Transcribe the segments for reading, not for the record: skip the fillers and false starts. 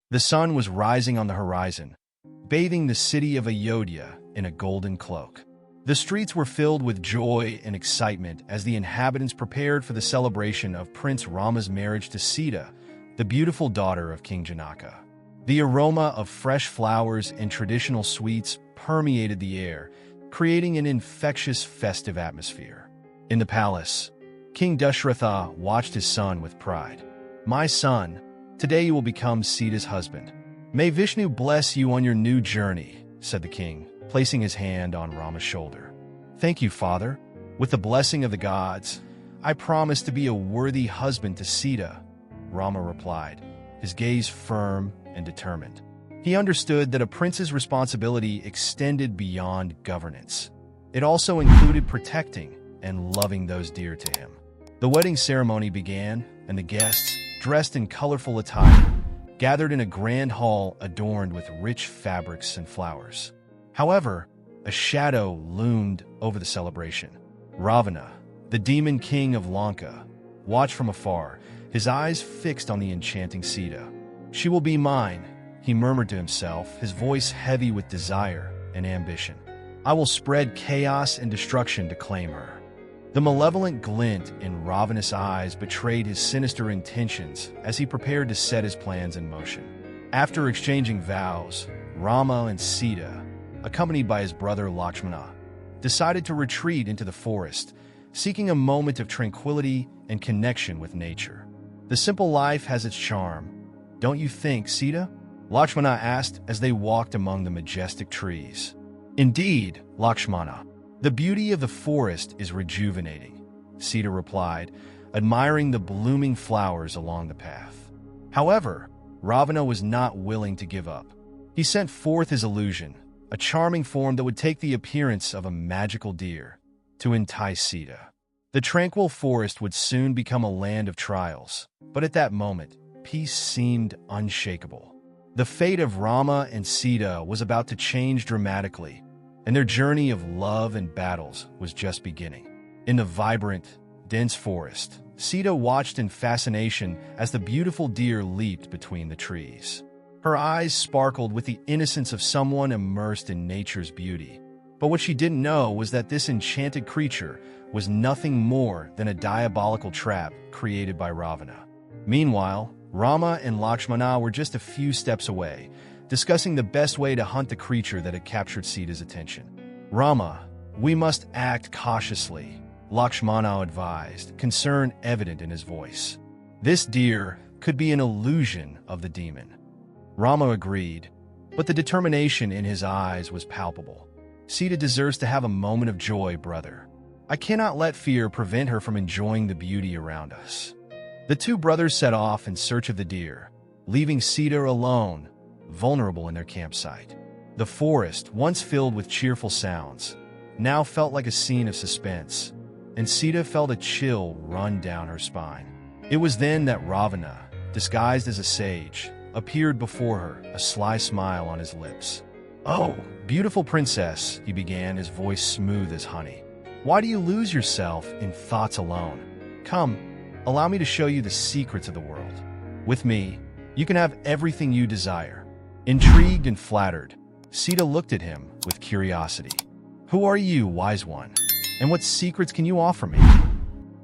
The sun was rising on the horizon, bathing the city of Ayodhya in a golden cloak. The streets were filled with joy and excitement as the inhabitants prepared for the celebration of Prince Rama's marriage to Sita, the beautiful daughter of King Janaka. The aroma of fresh flowers and traditional sweets permeated the air, creating an infectious festive atmosphere. In the palace, King Dashratha watched his son with pride. "My son, today you will become Sita's husband. May Vishnu bless you on your new journey," said the king, placing his hand on Rama's shoulder. "Thank you, father. With the blessing of the gods, I promise to be a worthy husband to Sita," Rama replied, his gaze firm and determined. He understood that a prince's responsibility extended beyond governance. It also included protecting and loving those dear to him. The wedding ceremony began, and the guests, dressed in colorful attire, gathered in a grand hall adorned with rich fabrics and flowers. However, a shadow loomed over the celebration. Ravana, the demon king of Lanka, watched from afar, his eyes fixed on the enchanting Sita. "She will be mine," he murmured to himself, his voice heavy with desire and ambition. "I will spread chaos and destruction to claim her." The malevolent glint in Ravana's eyes betrayed his sinister intentions as he prepared to set his plans in motion. After exchanging vows, Rama and Sita, accompanied by his brother Lakshmana, decided to retreat into the forest, seeking a moment of tranquility and connection with nature. "The simple life has its charm, don't you think, Sita?" Lakshmana asked as they walked among the majestic trees. "Indeed, Lakshmana. The beauty of the forest is rejuvenating," Sita replied, admiring the blooming flowers along the path. However, Ravana was not willing to give up. He sent forth his illusion, a charming form that would take the appearance of a magical deer, to entice Sita. The tranquil forest would soon become a land of trials, but at that moment, peace seemed unshakable. The fate of Rama and Sita was about to change dramatically, and their journey of love and battles was just beginning. In the vibrant, dense forest, Sita watched in fascination as the beautiful deer leaped between the trees. Her eyes sparkled with the innocence of someone immersed in nature's beauty. But what she didn't know was that this enchanted creature was nothing more than a diabolical trap created by Ravana. Meanwhile, Rama and Lakshmana were just a few steps away, discussing the best way to hunt the creature that had captured Sita's attention. "Rama, we must act cautiously," Lakshmana advised, concern evident in his voice. "This deer could be an illusion of the demon." Rama agreed, but the determination in his eyes was palpable. "Sita deserves to have a moment of joy, brother. I cannot let fear prevent her from enjoying the beauty around us." The two brothers set off in search of the deer, leaving Sita alone, vulnerable in their campsite. The forest, once filled with cheerful sounds, now felt like a scene of suspense, and Sita felt a chill run down her spine. It was then that Ravana, disguised as a sage, appeared before her, a sly smile on his lips. "Oh, beautiful princess," he began, his voice smooth as honey. "Why do you lose yourself in thoughts alone? Come, allow me to show you the secrets of the world. With me, you can have everything you desire." Intrigued and flattered, Sita looked at him with curiosity. "Who are you, wise one? And what secrets can you offer me?"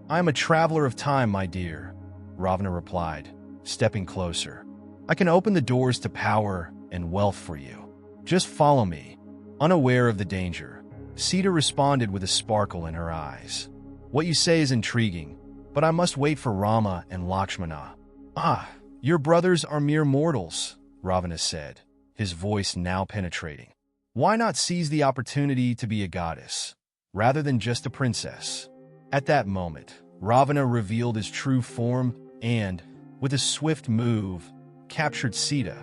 "I am a traveler of time, my dear," Ravana replied, stepping closer. "I can open the doors to power and wealth for you. Just follow me." Unaware of the danger, Sita responded with a sparkle in her eyes. "What you say is intriguing, but I must wait for Rama and Lakshmana." "Ah, your brothers are mere mortals," Ravana said, his voice now penetrating. "Why not seize the opportunity to be a goddess, rather than just a princess?" At that moment, Ravana revealed his true form and, with a swift move, captured Sita,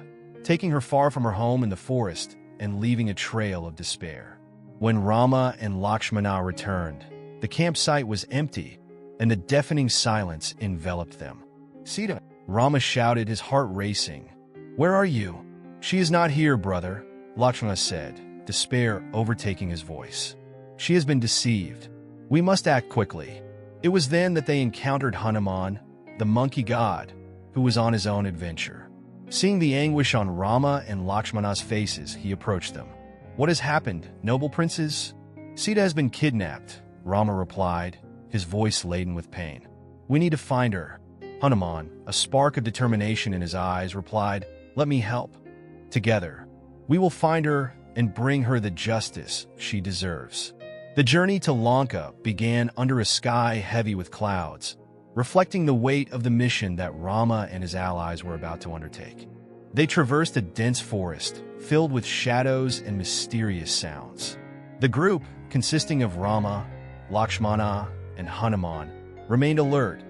taking her far from her home in the forest and leaving a trail of despair. When Rama and Lakshmana returned, the campsite was empty, and a deafening silence enveloped them. "Sita!" Rama shouted, his heart racing. "Where are you?" "She is not here, brother," Lakshmana said, despair overtaking his voice. "She has been deceived. We must act quickly." It was then that they encountered Hanuman, the monkey god, who was on his own adventure. Seeing the anguish on Rama and Lakshmana's faces, he approached them. "What has happened, noble princes?" "Sita has been kidnapped," Rama replied, his voice laden with pain. "We need to find her." Hanuman, a spark of determination in his eyes, replied, "Let me help. Together, we will find her and bring her the justice she deserves." The journey to Lanka began under a sky heavy with clouds, reflecting the weight of the mission that Rama and his allies were about to undertake. They traversed a dense forest filled with shadows and mysterious sounds. The group, consisting of Rama, Lakshmana, and Hanuman, remained alert,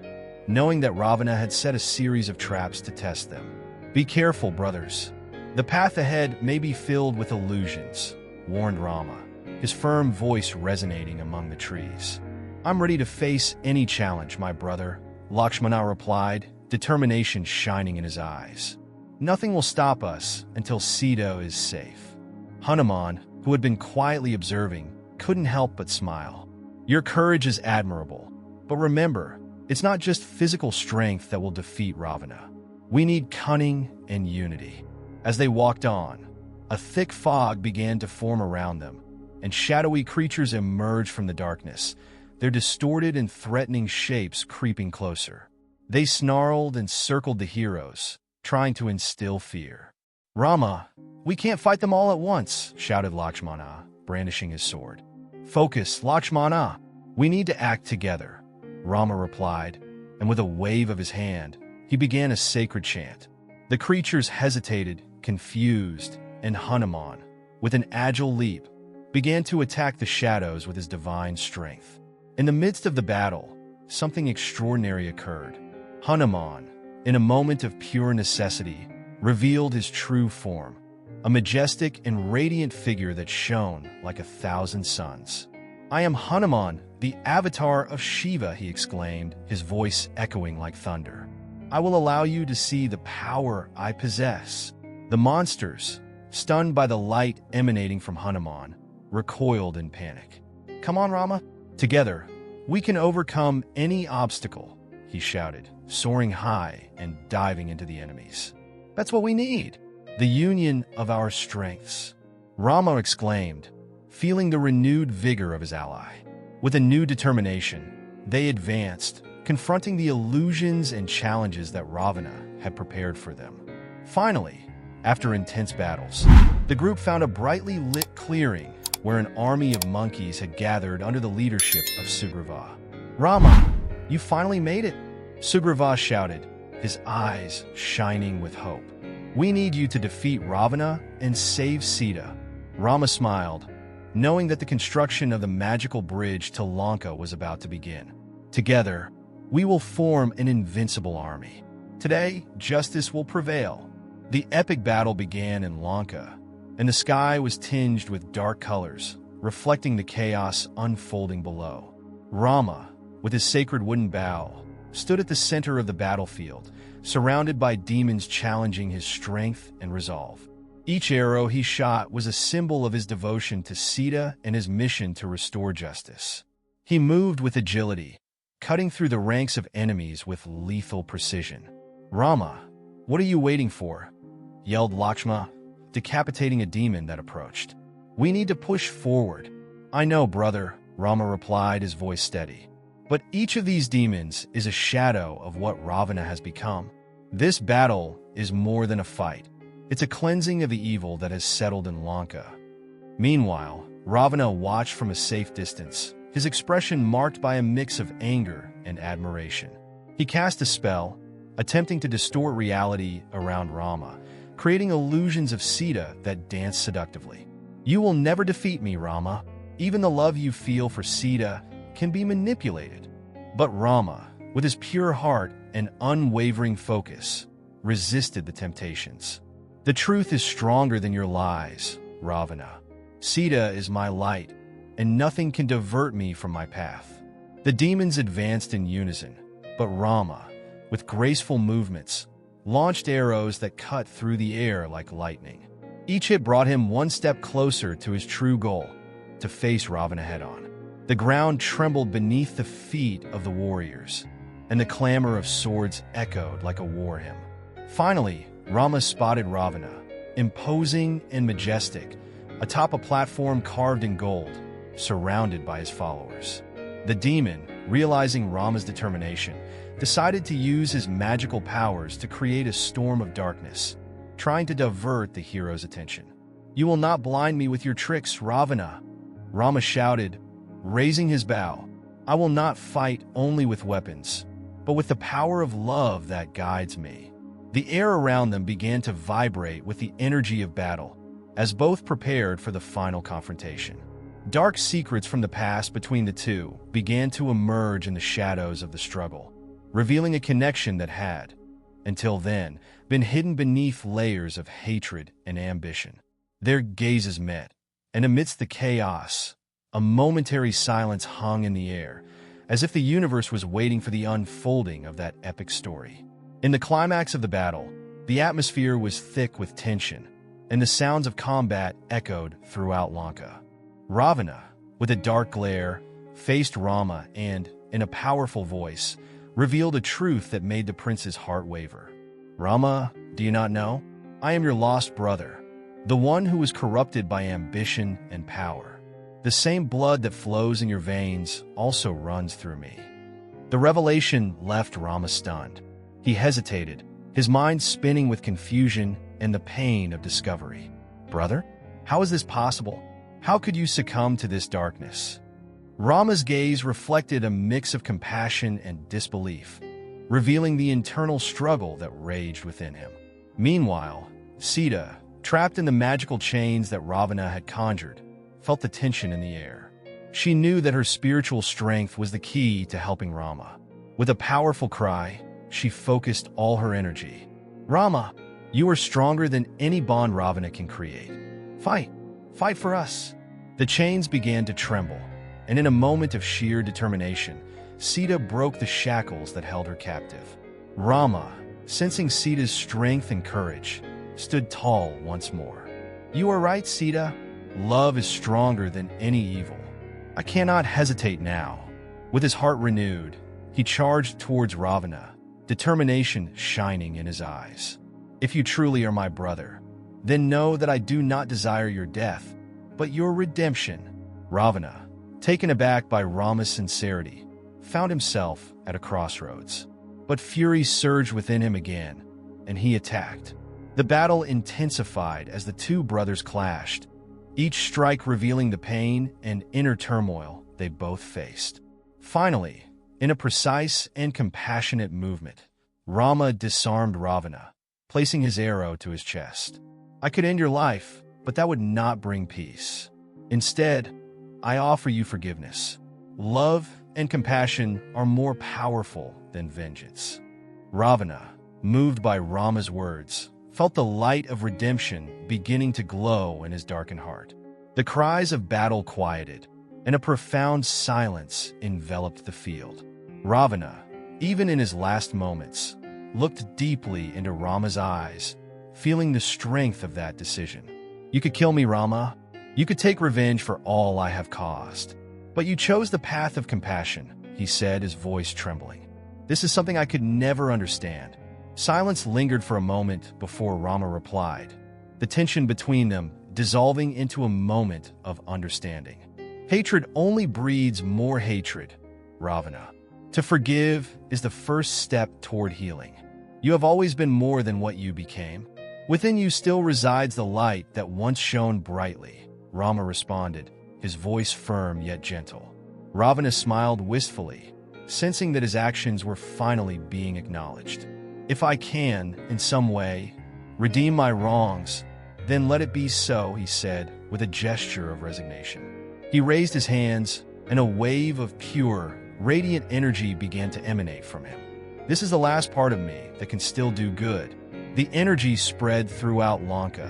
knowing that Ravana had set a series of traps to test them. "Be careful, brothers. The path ahead may be filled with illusions," warned Rama, his firm voice resonating among the trees. "I'm ready to face any challenge, my brother," Lakshmana replied, determination shining in his eyes. "Nothing will stop us until Sita is safe." Hanuman, who had been quietly observing, couldn't help but smile. "Your courage is admirable, but remember, it's not just physical strength that will defeat Ravana. We need cunning and unity." As they walked on, a thick fog began to form around them, and shadowy creatures emerged from the darkness, their distorted and threatening shapes creeping closer. They snarled and circled the heroes, trying to instill fear. "Rama, we can't fight them all at once," shouted Lakshmana, brandishing his sword. "Focus, Lakshmana. We need to act together," Rama replied, and with a wave of his hand, he began a sacred chant. The creatures hesitated, confused, and Hanuman, with an agile leap, began to attack the shadows with his divine strength. In the midst of the battle, something extraordinary occurred. Hanuman, in a moment of pure necessity, revealed his true form, a majestic and radiant figure that shone like 1,000 suns. "I am Hanuman, the Avatar of Shiva," he exclaimed, his voice echoing like thunder. "I will allow you to see the power I possess." The monsters, stunned by the light emanating from Hanuman, recoiled in panic. "Come on, Rama. Together, we can overcome any obstacle," he shouted, soaring high and diving into the enemies. "That's what we need, the union of our strengths," Rama exclaimed, feeling the renewed vigor of his ally. With a new determination, they advanced, confronting the illusions and challenges that Ravana had prepared for them. Finally, after intense battles, the group found a brightly lit clearing where an army of monkeys had gathered under the leadership of Sugriva. "Rama, you finally made it," Sugriva shouted, his eyes shining with hope. "We need you to defeat Ravana and save Sita." Rama smiled, knowing that the construction of the magical bridge to Lanka was about to begin. "Together, we will form an invincible army. Today, justice will prevail." The epic battle began in Lanka, and the sky was tinged with dark colors, reflecting the chaos unfolding below. Rama, with his sacred wooden bow, stood at the center of the battlefield, surrounded by demons challenging his strength and resolve. Each arrow he shot was a symbol of his devotion to Sita and his mission to restore justice. He moved with agility, cutting through the ranks of enemies with lethal precision. "Rama, what are you waiting for?" yelled Lakshmana, decapitating a demon that approached. "We need to push forward." "I know, brother," Rama replied, his voice steady. "But each of these demons is a shadow of what Ravana has become. This battle is more than a fight. It's a cleansing of the evil that has settled in Lanka." Meanwhile, Ravana watched from a safe distance, his expression marked by a mix of anger and admiration. He cast a spell, attempting to distort reality around Rama, creating illusions of Sita that danced seductively. "You will never defeat me, Rama. Even the love you feel for Sita can be manipulated." But Rama, with his pure heart and unwavering focus, resisted the temptations. "The truth is stronger than your lies, Ravana. Sita is my light, and nothing can divert me from my path." The demons advanced in unison, but Rama, with graceful movements, launched arrows that cut through the air like lightning. Each hit brought him one step closer to his true goal, to face Ravana head-on. The ground trembled beneath the feet of the warriors, and the clamor of swords echoed like a war hymn. Finally, Rama spotted Ravana, imposing and majestic, atop a platform carved in gold, surrounded by his followers. The demon, realizing Rama's determination, decided to use his magical powers to create a storm of darkness, trying to divert the hero's attention. "You will not blind me with your tricks, Ravana," Rama shouted, raising his bow. "I will not fight only with weapons, but with the power of love that guides me." The air around them began to vibrate with the energy of battle, as both prepared for the final confrontation. Dark secrets from the past between the two began to emerge in the shadows of the struggle, revealing a connection that had, until then, been hidden beneath layers of hatred and ambition. Their gazes met, and amidst the chaos, a momentary silence hung in the air, as if the universe was waiting for the unfolding of that epic story. In the climax of the battle, the atmosphere was thick with tension, and the sounds of combat echoed throughout Lanka. Ravana, with a dark glare, faced Rama and, in a powerful voice, revealed a truth that made the prince's heart waver. "Rama, do you not know? I am your lost brother, the one who was corrupted by ambition and power. The same blood that flows in your veins also runs through me." The revelation left Rama stunned. He hesitated, his mind spinning with confusion and the pain of discovery. "Brother? How is this possible? How could you succumb to this darkness?" Rama's gaze reflected a mix of compassion and disbelief, revealing the internal struggle that raged within him. Meanwhile, Sita, trapped in the magical chains that Ravana had conjured, felt the tension in the air. She knew that her spiritual strength was the key to helping Rama. With a powerful cry, she focused all her energy. "Rama, you are stronger than any bond Ravana can create. Fight! Fight for us!" The chains began to tremble, and in a moment of sheer determination, Sita broke the shackles that held her captive. Rama, sensing Sita's strength and courage, stood tall once more. "You are right, Sita. Love is stronger than any evil. I cannot hesitate now." With his heart renewed, he charged towards Ravana, determination shining in his eyes. "If you truly are my brother, then know that I do not desire your death, but your redemption." Ravana, taken aback by Rama's sincerity, found himself at a crossroads. But fury surged within him again, and he attacked. The battle intensified as the two brothers clashed, each strike revealing the pain and inner turmoil they both faced. Finally, in a precise and compassionate movement, Rama disarmed Ravana, placing his arrow to his chest. "I could end your life, but that would not bring peace. Instead, I offer you forgiveness. Love and compassion are more powerful than vengeance." Ravana, moved by Rama's words, felt the light of redemption beginning to glow in his darkened heart. The cries of battle quieted, and a profound silence enveloped the field. Ravana, even in his last moments, looked deeply into Rama's eyes, feeling the strength of that decision. "You could kill me, Rama. You could take revenge for all I have caused. But you chose the path of compassion," he said, his voice trembling. "This is something I could never understand." Silence lingered for a moment before Rama replied, the tension between them dissolving into a moment of understanding. "Hatred only breeds more hatred, Ravana. To forgive is the first step toward healing. You have always been more than what you became. Within you still resides the light that once shone brightly," Rama responded, his voice firm yet gentle. Ravana smiled wistfully, sensing that his actions were finally being acknowledged. "If I can, in some way, redeem my wrongs, then let it be so," he said, with a gesture of resignation. He raised his hands, and a wave of pure, radiant energy began to emanate from him. "This is the last part of me that can still do good." The energy spread throughout Lanka,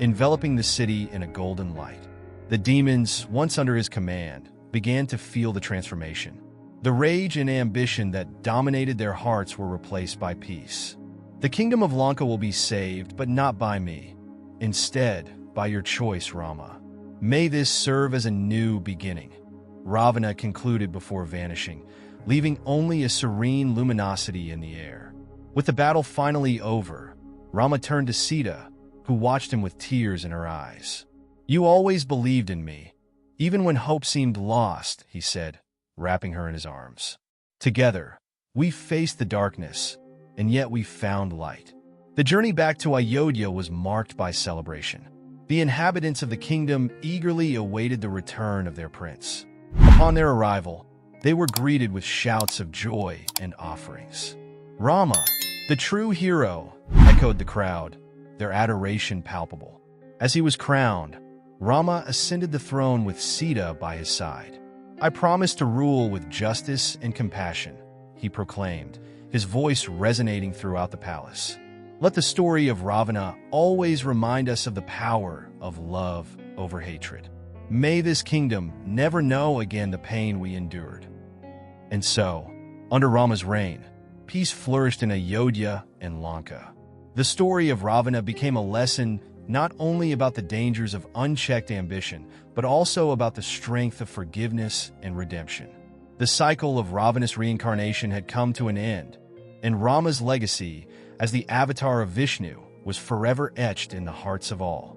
enveloping the city in a golden light. The demons, once under his command, began to feel the transformation. The rage and ambition that dominated their hearts were replaced by peace. "The kingdom of Lanka will be saved, but not by me. Instead, by your choice, Rama. May this serve as a new beginning," Ravana concluded before vanishing, leaving only a serene luminosity in the air. With the battle finally over, Rama turned to Sita, who watched him with tears in her eyes. "You always believed in me, even when hope seemed lost," he said, wrapping her in his arms. "Together, we faced the darkness, and yet we found light." The journey back to Ayodhya was marked by celebration. The inhabitants of the kingdom eagerly awaited the return of their prince. Upon their arrival, they were greeted with shouts of joy and offerings. "Rama, the true hero," echoed the crowd, their adoration palpable. As he was crowned, Rama ascended the throne with Sita by his side. "I promise to rule with justice and compassion," he proclaimed, his voice resonating throughout the palace. Let the story of Ravana always remind us of the power of love over hatred. May this kingdom never know again the pain we endured. And so, under Rama's reign, peace flourished in Ayodhya and Lanka. The story of Ravana became a lesson not only about the dangers of unchecked ambition, but also about the strength of forgiveness and redemption. The cycle of Ravana's reincarnation had come to an end, and Rama's legacy as the Avatar of Vishnu was forever etched in the hearts of all.